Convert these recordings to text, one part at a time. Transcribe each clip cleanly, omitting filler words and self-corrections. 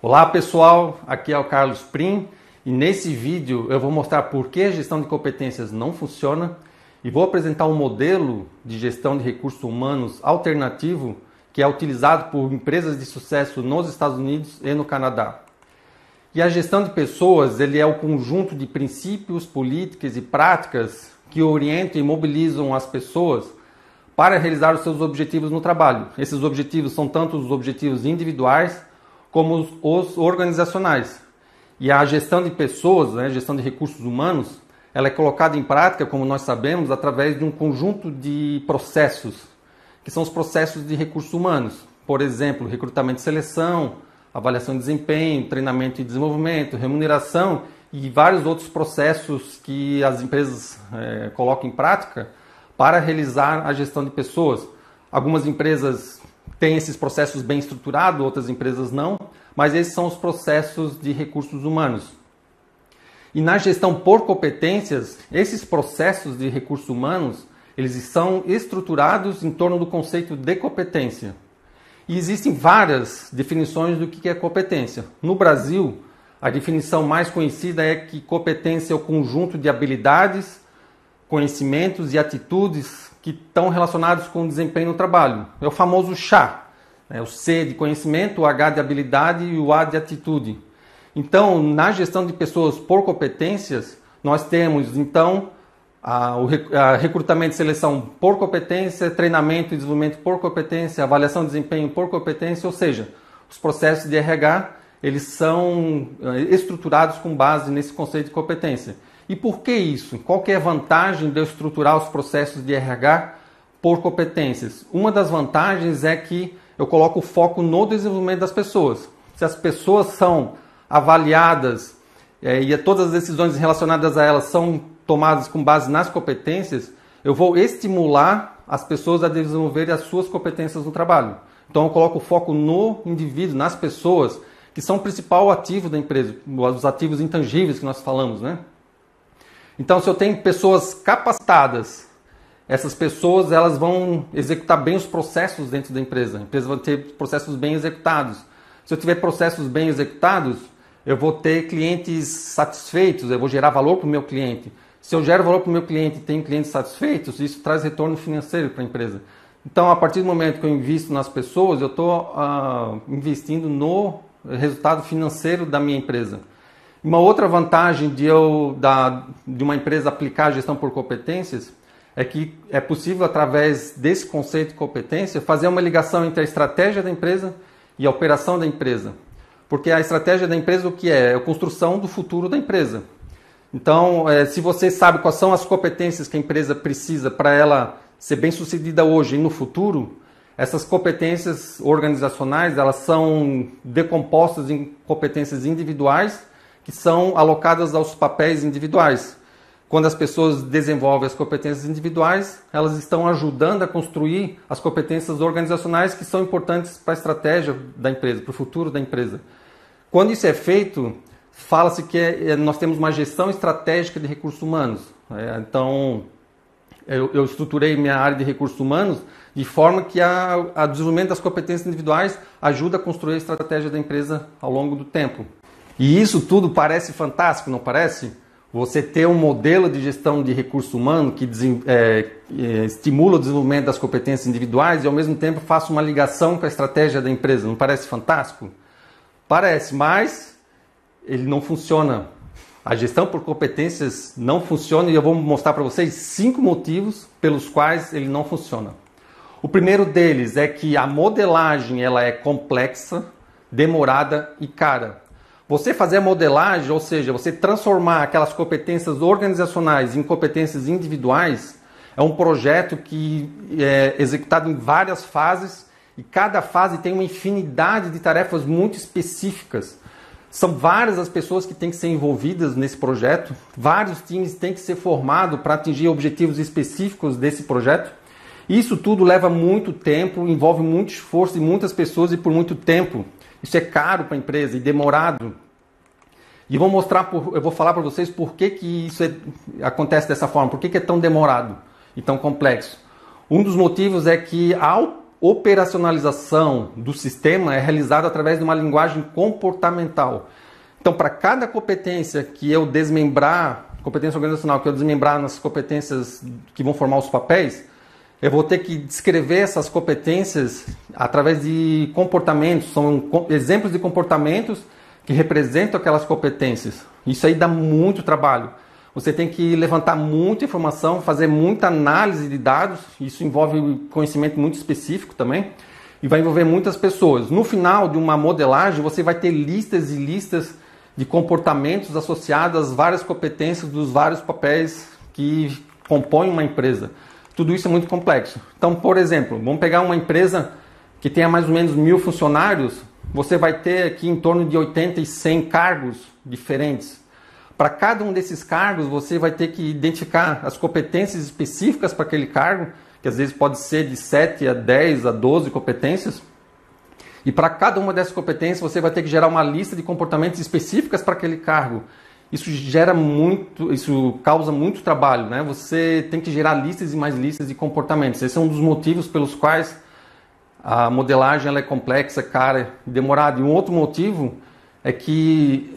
Olá pessoal, aqui é o Carlos Prim e nesse vídeo eu vou mostrar por que a gestão de competências não funciona e vou apresentar um modelo de gestão de recursos humanos alternativo que é utilizado por empresas de sucesso nos Estados Unidos e no Canadá. E a gestão de pessoas ele é o conjunto de princípios, políticas e práticas que orientam e mobilizam as pessoas para realizar os seus objetivos no trabalho. Esses objetivos são tanto os objetivos individuais como os organizacionais. E a gestão de pessoas, a gestão de recursos humanos, ela é colocada em prática, como nós sabemos, através de um conjunto de processos, que são os processos de recursos humanos. Por exemplo, recrutamento e seleção, avaliação de desempenho, treinamento e desenvolvimento, remuneração e vários outros processos que as empresas colocam em prática para realizar a gestão de pessoas. Algumas empresas têm esses processos bem estruturados, outras empresas não, mas esses são os processos de recursos humanos. E na gestão por competências, esses processos de recursos humanos, eles são estruturados em torno do conceito de competência. E existem várias definições do que é competência. No Brasil, a definição mais conhecida é que competência é o conjunto de habilidades, conhecimentos e atitudes que estão relacionados com o desempenho no trabalho. É o famoso CHA, o C de conhecimento, o H de habilidade e o A de atitude. Então, na gestão de pessoas por competências, nós temos, então, a recrutamento e seleção por competência, treinamento e desenvolvimento por competência, avaliação de desempenho por competência, ou seja, os processos de RH, eles são estruturados com base nesse conceito de competência. E por que isso? Qual que é a vantagem de eu estruturar os processos de RH por competências? Uma das vantagens é que eu coloco o foco no desenvolvimento das pessoas. Se as pessoas são avaliadas e todas as decisões relacionadas a elas são tomadas com base nas competências, eu vou estimular as pessoas a desenvolverem as suas competências no trabalho. Então eu coloco o foco no indivíduo, nas pessoas, que são o principal ativo da empresa, os ativos intangíveis que nós falamos, né? Então, se eu tenho pessoas capacitadas, essas pessoas elas vão executar bem os processos dentro da empresa. A empresa vai ter processos bem executados. Se eu tiver processos bem executados, eu vou ter clientes satisfeitos, eu vou gerar valor para o meu cliente. Se eu gero valor para o meu cliente e tenho clientes satisfeitos, isso traz retorno financeiro para a empresa. Então, a partir do momento que eu invisto nas pessoas, eu estou investindo no resultado financeiro da minha empresa. Uma outra vantagem de uma empresa aplicar a gestão por competências é que é possível, através desse conceito de competência, fazer uma ligação entre a estratégia da empresa e a operação da empresa. Porque a estratégia da empresa o que é? É a construção do futuro da empresa. Então, se você sabe quais são as competências que a empresa precisa para ela ser bem sucedida hoje e no futuro, essas competências organizacionais elas são decompostas em competências individuais que são alocadas aos papéis individuais. Quando as pessoas desenvolvem as competências individuais, elas estão ajudando a construir as competências organizacionais que são importantes para a estratégia da empresa, para o futuro da empresa. Quando isso é feito, fala-se que nós temos uma gestão estratégica de recursos humanos. Então, eu estruturei minha área de recursos humanos de forma que o desenvolvimento das competências individuais ajuda a construir a estratégia da empresa ao longo do tempo. E isso tudo parece fantástico, não parece? Você ter um modelo de gestão de recurso humano que estimula o desenvolvimento das competências individuais e ao mesmo tempo faça uma ligação com a estratégia da empresa. Não parece fantástico? Parece, mas ele não funciona. A gestão por competências não funciona e eu vou mostrar para vocês 5 motivos pelos quais ele não funciona. O primeiro deles é que a modelagem ela é complexa, demorada e cara. Você fazer a modelagem, ou seja, você transformar aquelas competências organizacionais em competências individuais, é um projeto que é executado em várias fases e cada fase tem uma infinidade de tarefas muito específicas. São várias as pessoas que têm que ser envolvidas nesse projeto, vários times têm que ser formados para atingir objetivos específicos desse projeto. Isso tudo leva muito tempo, envolve muito esforço de muitas pessoas e por muito tempo. Isso é caro para a empresa e demorado. E eu vou falar para vocês por que isso acontece dessa forma, por que é tão demorado e tão complexo. Um dos motivos é que ao operacionalização do sistema é realizada através de uma linguagem comportamental. Então, para cada competência que eu desmembrar, competência organizacional que eu desmembrar nas competências que vão formar os papéis, eu vou ter que descrever essas competências através de comportamentos, são exemplos de comportamentos que representam aquelas competências. Isso aí dá muito trabalho. Você tem que levantar muita informação, fazer muita análise de dados, isso envolve conhecimento muito específico também, e vai envolver muitas pessoas. No final de uma modelagem, você vai ter listas e listas de comportamentos associados às várias competências dos vários papéis que compõem uma empresa. Tudo isso é muito complexo. Então, por exemplo, vamos pegar uma empresa que tenha mais ou menos 1000 funcionários, você vai ter aqui em torno de 80 e 100 cargos diferentes. Para cada um desses cargos, você vai ter que identificar as competências específicas para aquele cargo, que às vezes pode ser de 7 a 10 a 12 competências. E para cada uma dessas competências, você vai ter que gerar uma lista de comportamentos específicas para aquele cargo. Isso causa muito trabalho, né? Você tem que gerar listas e mais listas de comportamentos. Esse é um dos motivos pelos quais a modelagem ela é complexa, cara, demorada. E um outro motivo é que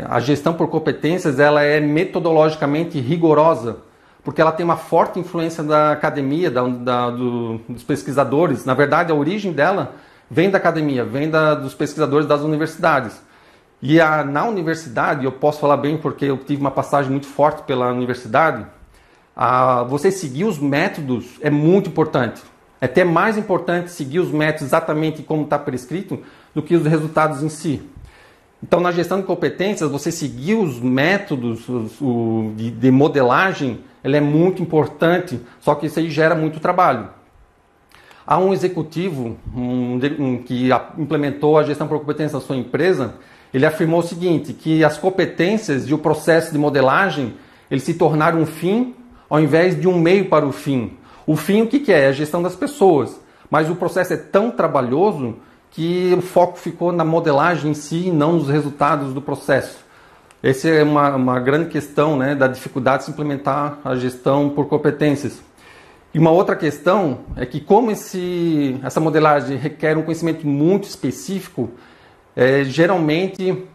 a gestão por competências ela é metodologicamente rigorosa, porque ela tem uma forte influência da academia, dos pesquisadores. Na verdade, a origem dela vem da academia, vem dos pesquisadores das universidades. E na universidade, eu posso falar bem porque eu tive uma passagem muito forte pela universidade, você seguir os métodos é muito importante. É até mais importante seguir os métodos exatamente como está prescrito do que os resultados em si. Então, na gestão de competências, você seguir os métodos de modelagem, ele é muito importante, só que isso aí gera muito trabalho. Há um executivo que implementou a gestão por competências na sua empresa, ele afirmou o seguinte, que as competências e o processo de modelagem, eles se tornaram um fim ao invés de um meio para o fim. O fim, o que é? É a gestão das pessoas, mas o processo é tão trabalhoso que o foco ficou na modelagem em si e não nos resultados do processo. Essa é uma grande questão, né, da dificuldade de se implementar a gestão por competências. E uma outra questão é que como essa modelagem requer um conhecimento muito específico, geralmente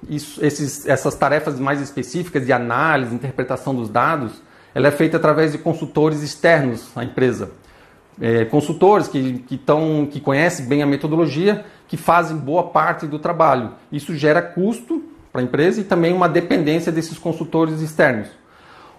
essas tarefas mais específicas de análise, interpretação dos dados, ela é feita através de consultores externos à empresa. Consultores que conhecem bem a metodologia, que fazem boa parte do trabalho. Isso gera custo para a empresa e também uma dependência desses consultores externos.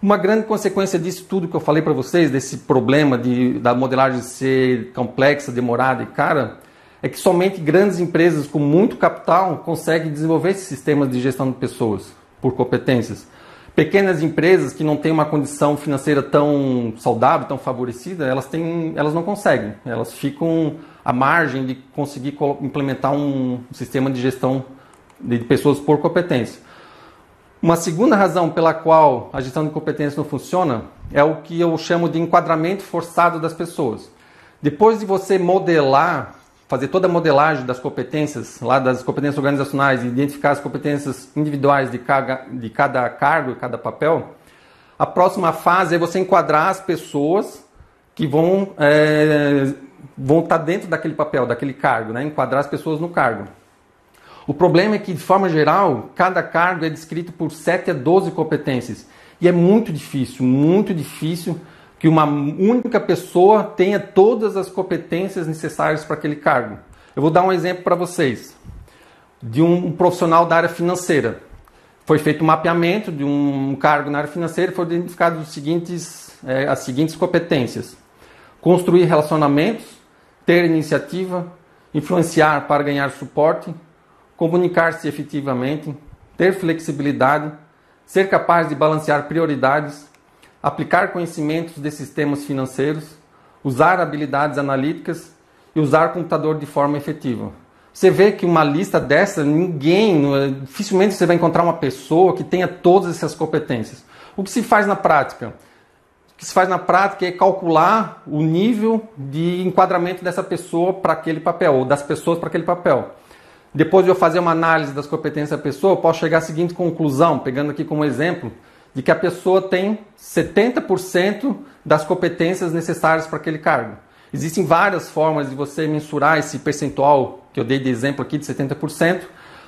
Uma grande consequência disso tudo que eu falei para vocês, desse problema da modelagem ser complexa, demorada e cara, é que somente grandes empresas com muito capital conseguem desenvolver esses sistemas de gestão de pessoas por competências. Pequenas empresas que não têm uma condição financeira tão saudável, tão favorecida, elas não conseguem. Elas ficam à margem de conseguir implementar um sistema de gestão de pessoas por competência. Uma segunda razão pela qual a gestão de competência não funciona é o que eu chamo de enquadramento forçado das pessoas. Depois de você modelar, fazer toda a modelagem das competências, lá das competências organizacionais, e identificar as competências individuais de cada cargo e cada papel, a próxima fase é você enquadrar as pessoas que vão estar dentro daquele papel, daquele cargo, né? Enquadrar as pessoas no cargo. O problema é que, de forma geral, cada cargo é descrito por 7 a 12 competências. E é muito difícil que uma única pessoa tenha todas as competências necessárias para aquele cargo. Eu vou dar um exemplo para vocês, de um profissional da área financeira. Foi feito um mapeamento de um cargo na área financeira e foram identificadas as seguintes competências. Construir relacionamentos, ter iniciativa, influenciar para ganhar suporte, comunicar-se efetivamente, ter flexibilidade, ser capaz de balancear prioridades, aplicar conhecimentos de sistemas financeiros, usar habilidades analíticas e usar o computador de forma efetiva. Você vê que uma lista dessa, dificilmente você vai encontrar uma pessoa que tenha todas essas competências. O que se faz na prática? O que se faz na prática é calcular o nível de enquadramento dessa pessoa para aquele papel, ou das pessoas para aquele papel. Depois de eu fazer uma análise das competências da pessoa, eu posso chegar à seguinte conclusão, pegando aqui como exemplo, de que a pessoa tem 70% das competências necessárias para aquele cargo. Existem várias formas de você mensurar esse percentual que eu dei de exemplo aqui de 70%,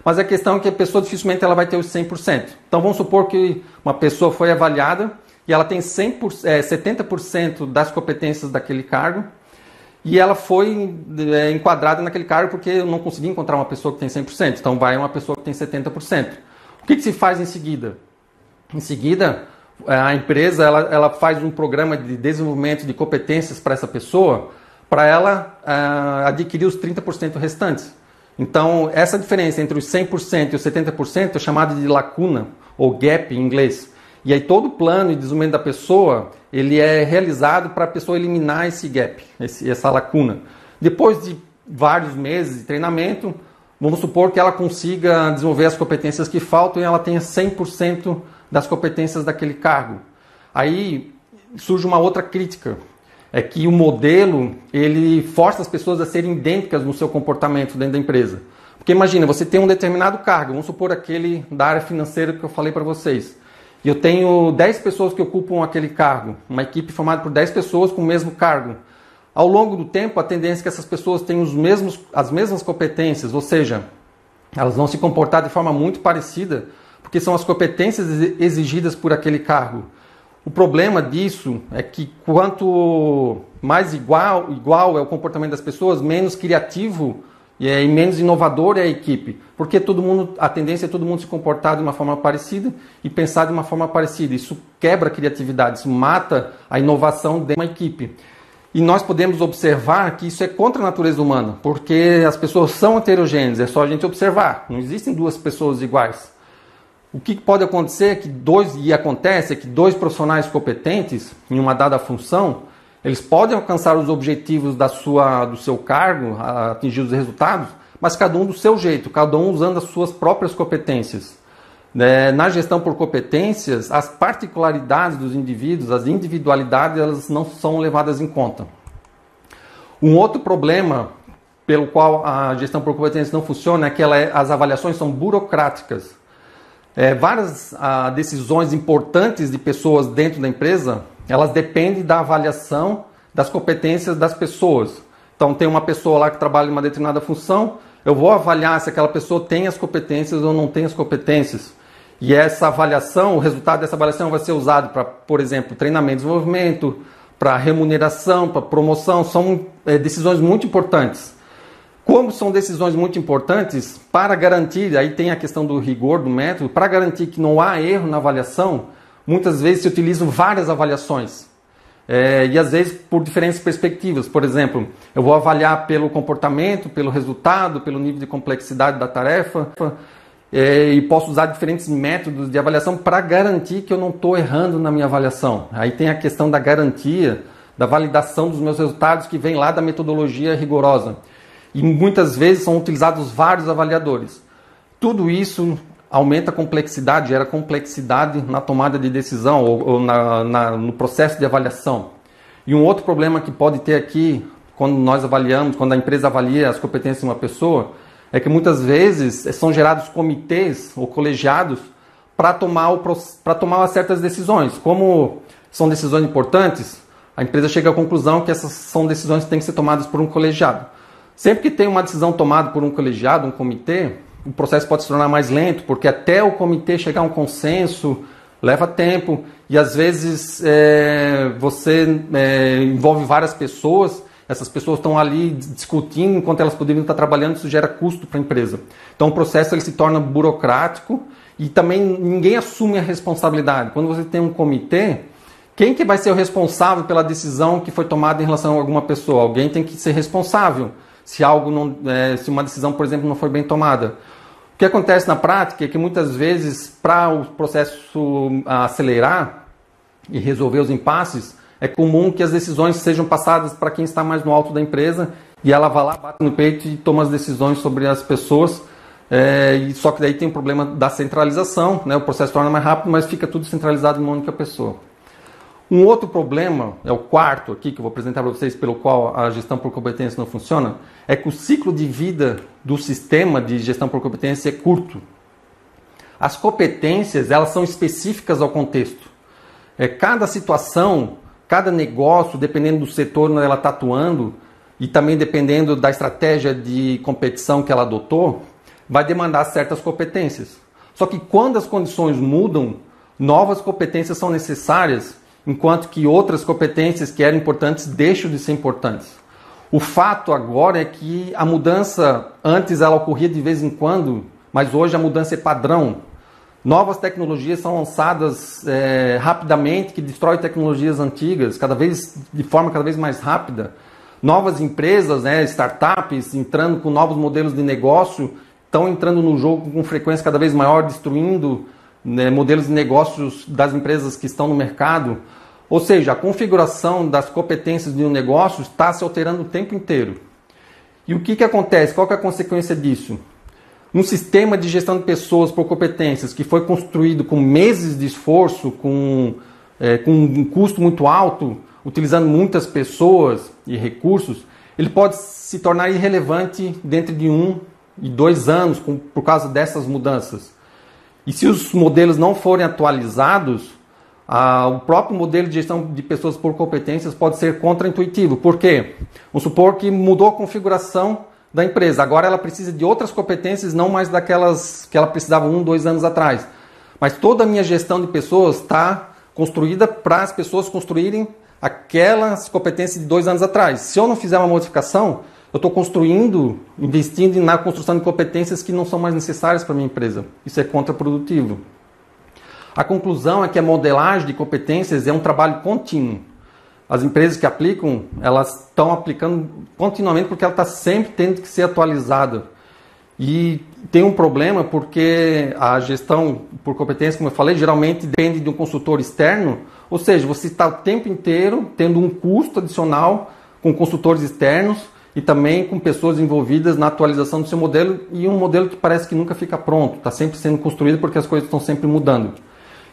mas a questão é que a pessoa dificilmente ela vai ter os 100%. Então vamos supor que uma pessoa foi avaliada e ela tem 70% das competências daquele cargo e ela foi enquadrada naquele cargo porque eu não consegui encontrar uma pessoa que tem 100%, então vai uma pessoa que tem 70%. O que se faz em seguida? Em seguida, a empresa ela faz um programa de desenvolvimento de competências para essa pessoa, para ela adquirir os 30% restantes. Então, essa diferença entre os 100% e os 70% é chamada de lacuna, ou gap em inglês. E aí todo o plano de desenvolvimento da pessoa, ele é realizado para a pessoa eliminar esse gap, essa lacuna. Depois de vários meses de treinamento, vamos supor que ela consiga desenvolver as competências que faltam e ela tenha 100% das competências daquele cargo. Aí surge uma outra crítica, é que o modelo ele força as pessoas a serem idênticas no seu comportamento dentro da empresa. Porque imagina, você tem um determinado cargo, vamos supor aquele da área financeira que eu falei para vocês, e eu tenho 10 pessoas que ocupam aquele cargo, uma equipe formada por 10 pessoas com o mesmo cargo. Ao longo do tempo, a tendência é que essas pessoas tenham as mesmas competências, ou seja, elas vão se comportar de forma muito parecida, porque são as competências exigidas por aquele cargo. O problema disso é que quanto mais igual é o comportamento das pessoas, menos criativo e menos inovador é a equipe. Porque a tendência é todo mundo se comportar de uma forma parecida e pensar de uma forma parecida. Isso quebra a criatividade, isso mata a inovação de uma equipe. E nós podemos observar que isso é contra a natureza humana, porque as pessoas são heterogêneas, é só a gente observar. Não existem duas pessoas iguais. O que pode acontecer é que dois profissionais competentes em uma dada função, eles podem alcançar os objetivos do seu cargo, atingir os resultados, mas cada um do seu jeito, cada um usando as suas próprias competências. Na gestão por competências, as particularidades dos indivíduos, as individualidades, elas não são levadas em conta. Um outro problema pelo qual a gestão por competências não funciona é que as avaliações são burocráticas. Várias decisões importantes de pessoas dentro da empresa, elas dependem da avaliação das competências das pessoas. Então tem uma pessoa lá que trabalha em uma determinada função, eu vou avaliar se aquela pessoa tem as competências ou não tem as competências. E essa avaliação, o resultado dessa avaliação vai ser usado para, por exemplo, treinamento e desenvolvimento, para remuneração, para promoção, são decisões muito importantes. Como são decisões muito importantes, para garantir, aí tem a questão do rigor do método, para garantir que não há erro na avaliação, muitas vezes se utilizam várias avaliações. E às vezes por diferentes perspectivas. Por exemplo, eu vou avaliar pelo comportamento, pelo resultado, pelo nível de complexidade da tarefa, e posso usar diferentes métodos de avaliação para garantir que eu não estou errando na minha avaliação. Aí tem a questão da garantia, da validação dos meus resultados que vem lá da metodologia rigorosa. E muitas vezes são utilizados vários avaliadores. Tudo isso aumenta a complexidade, gera complexidade na tomada de decisão ou no processo de avaliação. E um outro problema que pode ter aqui, quando nós avaliamos, quando a empresa avalia as competências de uma pessoa, é que muitas vezes são gerados comitês ou colegiados para tomar certas decisões. Como são decisões importantes, a empresa chega à conclusão que essas são decisões que têm que ser tomadas por um colegiado. Sempre que tem uma decisão tomada por um colegiado, um comitê, o processo pode se tornar mais lento, porque até o comitê chegar a um consenso leva tempo e às vezes você envolve várias pessoas, essas pessoas estão ali discutindo enquanto elas poderiam estar trabalhando, isso gera custo para a empresa. Então o processo ele se torna burocrático e também ninguém assume a responsabilidade. Quando você tem um comitê, quem que vai ser o responsável pela decisão que foi tomada em relação a alguma pessoa? Alguém tem que ser responsável se uma decisão, por exemplo, não foi bem tomada. O que acontece na prática é que muitas vezes, para o processo acelerar e resolver os impasses, é comum que as decisões sejam passadas para quem está mais no alto da empresa e ela vai lá, bate no peito e toma as decisões sobre as pessoas. Só que daí tem o problema da centralização, né? O processo torna mais rápido, mas fica tudo centralizado em uma única pessoa. Um outro problema, é o quarto aqui que eu vou apresentar para vocês, pelo qual a gestão por competência não funciona, é que o ciclo de vida do sistema de gestão por competência é curto. As competências, elas são específicas ao contexto. Cada situação, cada negócio, dependendo do setor onde ela está atuando e também dependendo da estratégia de competição que ela adotou, vai demandar certas competências. Só que quando as condições mudam, novas competências são necessárias, enquanto que outras competências que eram importantes deixam de ser importantes. O fato agora é que a mudança, antes ela ocorria de vez em quando, mas hoje a mudança é padrão. Novas tecnologias são lançadas rapidamente, que destrói tecnologias antigas, de forma cada vez mais rápida. Novas empresas, startups, entrando com novos modelos de negócio, estão entrando no jogo com frequência cada vez maior, destruindo modelos de negócios das empresas que estão no mercado. Ou seja, a configuração das competências de um negócio está se alterando o tempo inteiro. E o que acontece? Qual que é a consequência disso? Um sistema de gestão de pessoas por competências que foi construído com meses de esforço, com um custo muito alto, utilizando muitas pessoas e recursos, ele pode se tornar irrelevante dentro de 1 e 2 anos por causa dessas mudanças. E se os modelos não forem atualizados, o próprio modelo de gestão de pessoas por competências pode ser contraintuitivo. Por quê? Vamos supor que mudou a configuração da empresa. Agora ela precisa de outras competências, não mais daquelas que ela precisava 1, 2 anos atrás. Mas toda a minha gestão de pessoas está construída para as pessoas construírem aquelas competências de 2 anos atrás. Se eu não fizer uma modificação, eu estou investindo na construção de competências que não são mais necessárias para a minha empresa. Isso é contraprodutivo. A conclusão é que a modelagem de competências é um trabalho contínuo. As empresas que aplicam, elas estão aplicando continuamente porque ela está sempre tendo que ser atualizada. E tem um problema porque a gestão por competência, como eu falei, geralmente depende de um consultor externo, ou seja, você está o tempo inteiro tendo um custo adicional com consultores externos e também com pessoas envolvidas na atualização do seu modelo, e um modelo que parece que nunca fica pronto, está sempre sendo construído porque as coisas estão sempre mudando.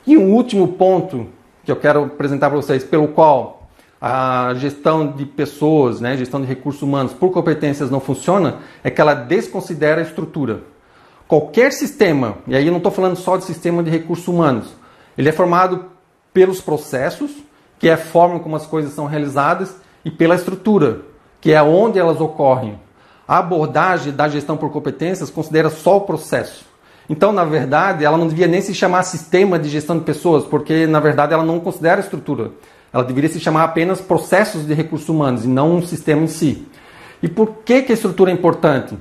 E um último ponto que eu quero apresentar para vocês, pelo qual a gestão de pessoas, gestão de recursos humanos por competências não funciona, é que ela desconsidera a estrutura. Qualquer sistema, e aí eu não estou falando só de sistema de recursos humanos, ele é formado pelos processos, que é a forma como as coisas são realizadas, e pela estrutura, que é onde elas ocorrem. A abordagem da gestão por competências considera só o processo. Então, na verdade, ela não devia nem se chamar sistema de gestão de pessoas, porque, na verdade, ela não considera a estrutura. Ela deveria se chamar apenas processos de recursos humanos e não um sistema em si. E por que a estrutura é importante?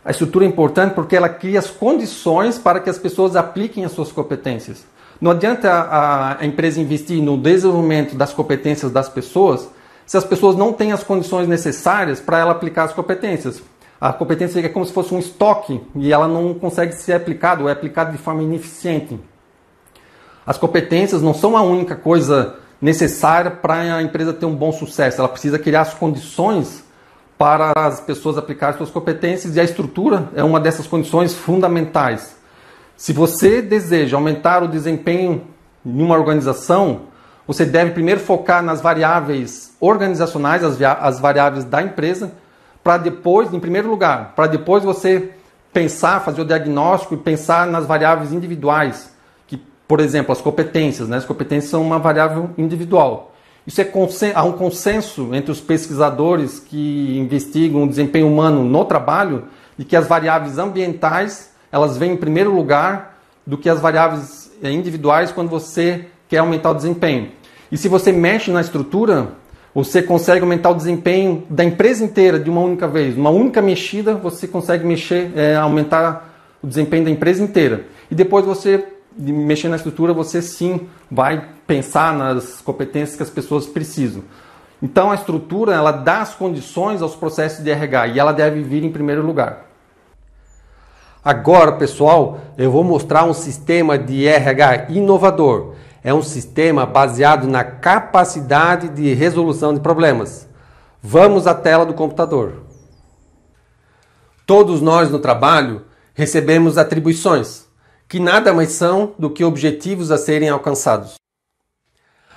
A estrutura é importante porque ela cria as condições para que as pessoas apliquem as suas competências. Não adianta a empresa investir no desenvolvimento das competências das pessoas se as pessoas não têm as condições necessárias para ela aplicar as competências. A competência é como se fosse um estoque e ela não consegue ser aplicada ou é aplicada de forma ineficiente. As competências não são a única coisa necessária para a empresa ter um bom sucesso. Ela precisa criar as condições para as pessoas aplicarem suas competências, e a estrutura é uma dessas condições fundamentais. Se você deseja aumentar o desempenho em uma organização, você deve primeiro focar nas variáveis organizacionais, as variáveis da empresa, para depois, em primeiro lugar, para depois você pensar, fazer o diagnóstico e pensar nas variáveis individuais. Por exemplo, as competências. As competências são uma variável individual. Há um consenso entre os pesquisadores que investigam o desempenho humano no trabalho de que as variáveis ambientais elas vêm em primeiro lugar do que as variáveis individuais quando você quer aumentar o desempenho. E se você mexe na estrutura, você consegue aumentar o desempenho da empresa inteira de uma única vez. Uma única mexida, você consegue aumentar o desempenho da empresa inteira. E depois de mexer na estrutura, você sim vai pensar nas competências que as pessoas precisam. Então a estrutura ela dá as condições aos processos de RH e ela deve vir em primeiro lugar. Agora, pessoal, eu vou mostrar um sistema de RH inovador. É um sistema baseado na capacidade de resolução de problemas. Vamos à tela do computador. Todos nós no trabalho recebemos atribuições, que nada mais são do que objetivos a serem alcançados.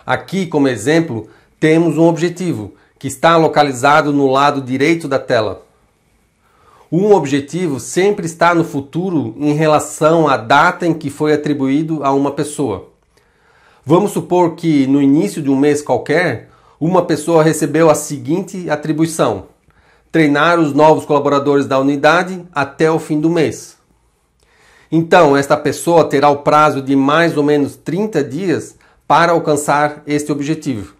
Aqui, como exemplo, temos um objetivo, que está localizado no lado direito da tela. Um objetivo sempre está no futuro em relação à data em que foi atribuído a uma pessoa. Vamos supor que no início de um mês qualquer, uma pessoa recebeu a seguinte atribuição: treinar os novos colaboradores da unidade até o fim do mês. Então, esta pessoa terá o prazo de mais ou menos 30 dias para alcançar este objetivo.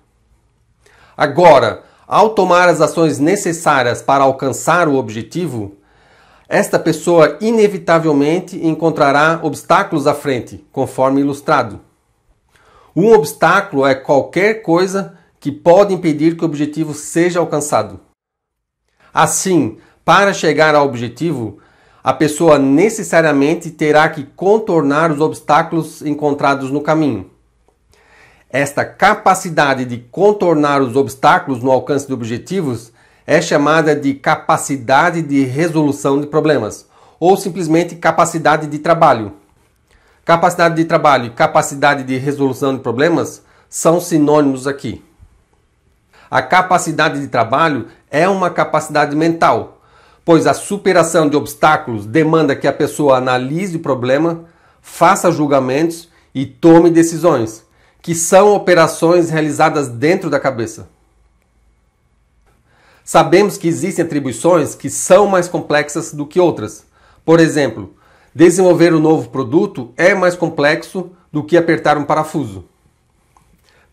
Agora, ao tomar as ações necessárias para alcançar o objetivo, esta pessoa inevitavelmente encontrará obstáculos à frente, conforme ilustrado. Um obstáculo é qualquer coisa que pode impedir que o objetivo seja alcançado. Assim, para chegar ao objetivo, a pessoa necessariamente terá que contornar os obstáculos encontrados no caminho. Esta capacidade de contornar os obstáculos no alcance de objetivos é chamada de capacidade de resolução de problemas, ou simplesmente capacidade de trabalho. Capacidade de trabalho e capacidade de resolução de problemas são sinônimos aqui. A capacidade de trabalho é uma capacidade mental, pois a superação de obstáculos demanda que a pessoa analise o problema, faça julgamentos e tome decisões, que são operações realizadas dentro da cabeça. Sabemos que existem atribuições que são mais complexas do que outras. Por exemplo, desenvolver um novo produto é mais complexo do que apertar um parafuso.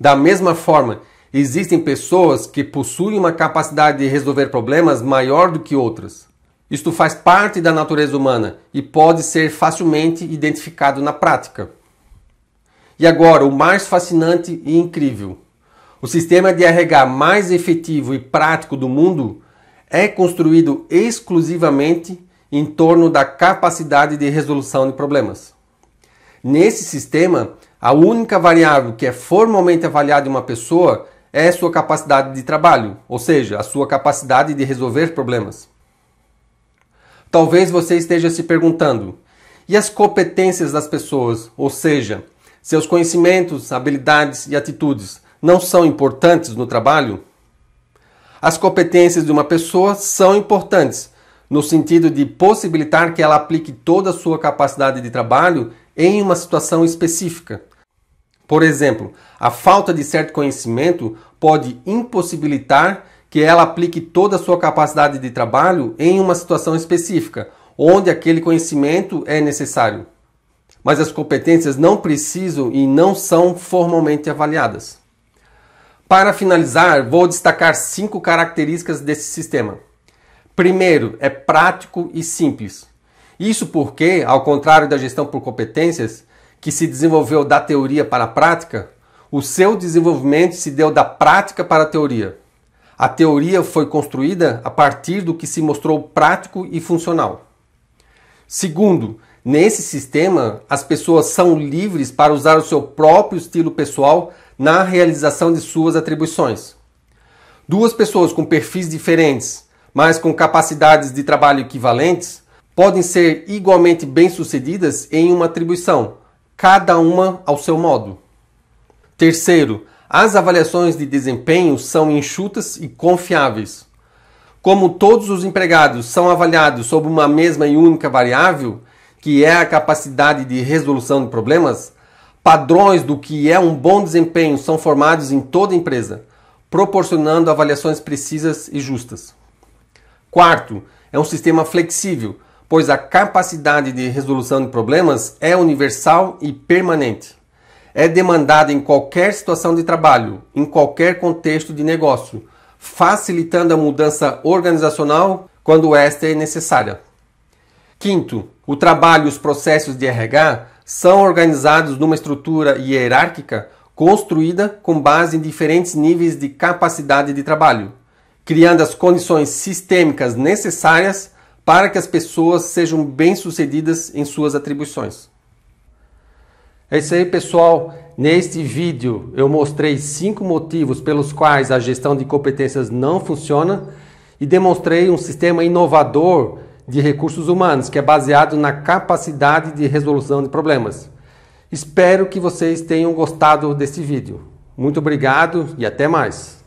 Da mesma forma, existem pessoas que possuem uma capacidade de resolver problemas maior do que outras. Isto faz parte da natureza humana e pode ser facilmente identificado na prática. E agora, o mais fascinante e incrível. O sistema de RH mais efetivo e prático do mundo é construído exclusivamente em torno da capacidade de resolução de problemas. Nesse sistema, a única variável que é formalmente avaliada em uma pessoa é sua capacidade de trabalho, ou seja, a sua capacidade de resolver problemas. Talvez você esteja se perguntando, e as competências das pessoas, ou seja, seus conhecimentos, habilidades e atitudes não são importantes no trabalho? As competências de uma pessoa são importantes, no sentido de possibilitar que ela aplique toda a sua capacidade de trabalho em uma situação específica. Por exemplo, a falta de certo conhecimento pode impossibilitar que ela aplique toda a sua capacidade de trabalho em uma situação específica, onde aquele conhecimento é necessário. Mas as competências não precisam e não são formalmente avaliadas. Para finalizar, vou destacar 5 características desse sistema. Primeiro, é prático e simples. Isso porque, ao contrário da gestão por competências, que se desenvolveu da teoria para a prática, o seu desenvolvimento se deu da prática para a teoria. A teoria foi construída a partir do que se mostrou prático e funcional. Segundo, nesse sistema, as pessoas são livres para usar o seu próprio estilo pessoal na realização de suas atribuições. Duas pessoas com perfis diferentes, mas com capacidades de trabalho equivalentes, podem ser igualmente bem-sucedidas em uma atribuição, cada uma ao seu modo. Terceiro, as avaliações de desempenho são enxutas e confiáveis. Como todos os empregados são avaliados sob uma mesma e única variável, que é a capacidade de resolução de problemas, padrões do que é um bom desempenho são formados em toda a empresa, proporcionando avaliações precisas e justas. Quarto, é um sistema flexível, pois a capacidade de resolução de problemas é universal e permanente. É demandada em qualquer situação de trabalho, em qualquer contexto de negócio, facilitando a mudança organizacional quando esta é necessária. Quinto, o trabalho e os processos de RH são organizados numa estrutura hierárquica construída com base em diferentes níveis de capacidade de trabalho, criando as condições sistêmicas necessárias para que as pessoas sejam bem-sucedidas em suas atribuições. É isso aí, pessoal. Neste vídeo eu mostrei 5 motivos pelos quais a gestão de competências não funciona e demonstrei um sistema inovador de recursos humanos que é baseado na capacidade de resolução de problemas. Espero que vocês tenham gostado desse vídeo. Muito obrigado e até mais!